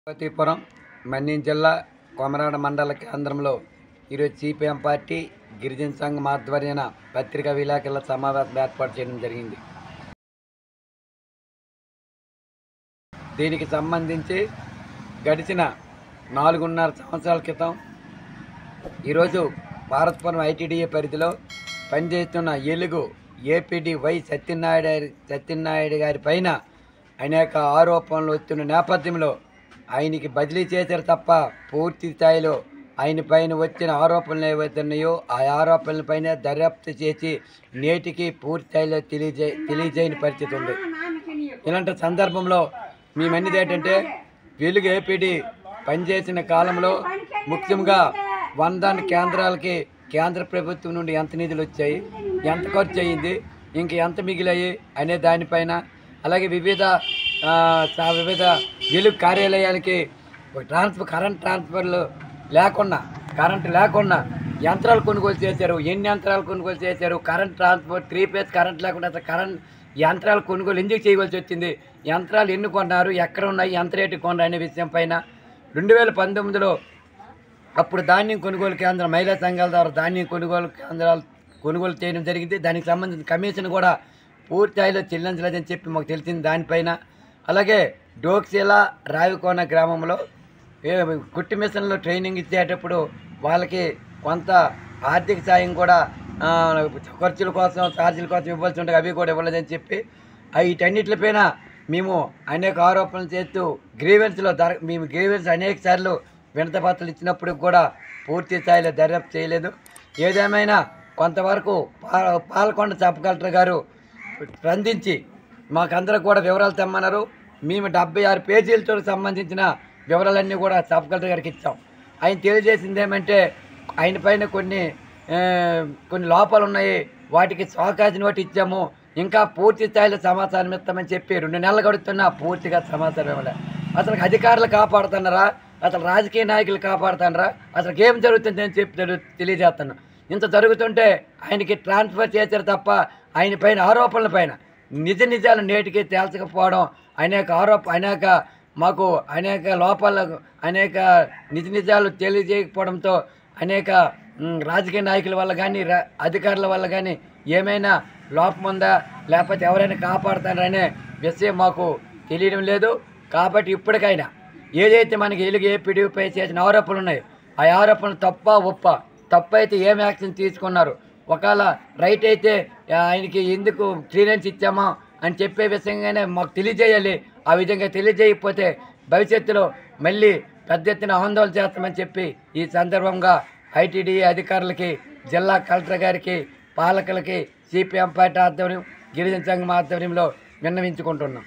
పార్వతీపురం మన్యం జిల్లా కొమరాడ మండల కేంద్రంలో ఈరోజు సిపిఎం పార్టీ గిరిజన సంఘం ఆధ్వర్యాన పత్రికా విలేకరుల సమావేశం ఏర్పాటు చేయడం జరిగింది. దీనికి సంబంధించి గడిచిన 4.5 సంవత్సరాల క్రితం ఈరోజు పార్వతీపురం ఐటీడీఏ పరిధిలో పనిచేస్తున్న ఎలుగు ఏపీడీ వై సత్యనారాయణ గారి పైన అనేక ఆరోపణలు వస్తున్న నేపథ్యంలో ఆయనకి బదిలీ చేశారు తప్ప పూర్తి స్థాయిలో ఆయన పైన వచ్చిన ఆరోపణలు ఏవైతున్నాయో ఆ ఆరోపణలపైన దర్యాప్తు చేసి నేటికి పూర్తి స్థాయిలో తెలియజేయని పరిస్థితి ఉంది. ఇలాంటి సందర్భంలో మేమన్నది ఏంటంటే వెలుగు ఏపీడీ పనిచేసిన కాలంలో ముఖ్యంగా 100 కేంద్రాలకి కేంద్ర ప్రభుత్వం నుండి ఎంత నిధులు వచ్చాయి, ఎంత ఖర్చు అయ్యింది, ఇంక ఎంత మిగిలాయి అనే దానిపైన, అలాగే వివిధ వెలుగు కార్యాలయాలకి కరెంట్ ట్రాన్స్ఫర్లు కరెంటు లేకుండా యంత్రాలు కొనుగోలు చేశారు, ఎన్ని యంత్రాలు కొనుగోలు చేశారు, కరెంట్ ట్రాన్స్ఫర్ 3 ఫేజ్ కరెంట్ లేకుండా అసలు కరెంట్ యంత్రాలు కొనుగోలు ఎందుకు చేయవలసి వచ్చింది, యంత్రాలు ఎన్ని కొన్నారు, ఎక్కడ ఉన్నాయి, ఎంత రేటు కొన్నారు అనే విషయం పైన 2019లో అప్పుడు ధాన్యం కొనుగోలు కేంద్రం మహిళా సంఘాల ద్వారా ధాన్యం కొనుగోలు కేంద్రాలు కొనుగోలు చేయడం జరిగింది. దానికి సంబంధించిన కమిషన్ కూడా పూర్తి స్థాయిలో చెల్లించలేదని చెప్పి మాకు తెలిసింది. దానిపైన అలాగే డోక్సీల రావికోన గ్రామంలో కుట్టి మిషన్లో ట్రైనింగ్ ఇచ్చేటప్పుడు వాళ్ళకి కొంత ఆర్థిక సాయం కూడా ఖర్చుల కోసం ఛార్జీల కోసం ఇవ్వాల్సి ఉంటుంది, అవి కూడా ఇవ్వలేదని చెప్పి వీటన్నిటిపైన మేము అనేక ఆరోపణలు చేస్తూ మేము గ్రీవెన్స్ అనేక సార్లు వినతిపత్రాలు ఇచ్చినప్పుడు కూడా పూర్తి స్థాయిలో దర్యాప్తు చేయలేదు. ఏదేమైనా కొంతవరకు పాలకొండ సబ్ కలెక్టర్ గారు స్పందించి మాకందరూ కూడా వివరాలు తెమ్మన్నారు. మేము 76 పేజీలతో సంబంధించిన వివరాలన్నీ కూడా సబ్ కలెక్టర్ గారికి ఇచ్చాం. ఆయన తెలియజేసింది ఏమంటే ఆయన పైన కొన్ని లోపాలు ఉన్నాయి, వాటికి సహకాశ నోటు ఇచ్చాము, ఇంకా పూర్తి స్థాయిలో సమాచారం ఇస్తామని చెప్పి 2 నెలలు గడుస్తున్నా పూర్తిగా సమాచారం ఇవ్వలేదు. అసలు అధికారులు కాపాడుతున్నారా, అసలు రాజకీయ నాయకులు కాపాడుతున్నారా, అసలు ఏం జరుగుతుందని చెప్పి తెలియజేస్తున్నాను. ఇంత జరుగుతుంటే ఆయనకి ట్రాన్స్ఫర్ చేశారు తప్ప ఆయన పైన ఆరోపణల పైన నిజాలు నేటికి తేల్చకపోవడం, అనేక లోపాలకు నిజాలు తెలియజేయకపోవడంతో అనేక రాజకీయ నాయకుల వల్ల కానీ అధికారుల వల్ల కానీ ఏమైనా లోపం ఉందా, లేకపోతే ఎవరైనా కాపాడుతారనే విషయం మాకు తెలియడం లేదు. కాబట్టి ఇప్పటికైనా ఏదైతే మనకి ఎలుగు ఏపీడీపై చేసిన ఆరోపణలు ఉన్నాయో ఆ ఆరోపణలు తప్పు అయితే ఏం యాక్షన్ తీసుకున్నారు, ఒకవేళ రైట్ అయితే ఆయనకి ఎందుకు క్లియరెన్స్ ఇచ్చామా అని చెప్పే విషయంగానే మాకు తెలియజేయాలి. ఆ విధంగా తెలియజేయకపోతే భవిష్యత్తులో మళ్ళీ పెద్ద ఎత్తున ఆందోళన చేస్తామని చెప్పి ఈ సందర్భంగా ఐటీడీఏ అధికారులకి, జిల్లా కలెక్టర్ గారికి, పాలకులకి సిపిఎం పార్టీ ఆధ్వర్యం గిరిజన సంఘం ఆధ్వర్యంలో విన్నవించుకుంటున్నాం.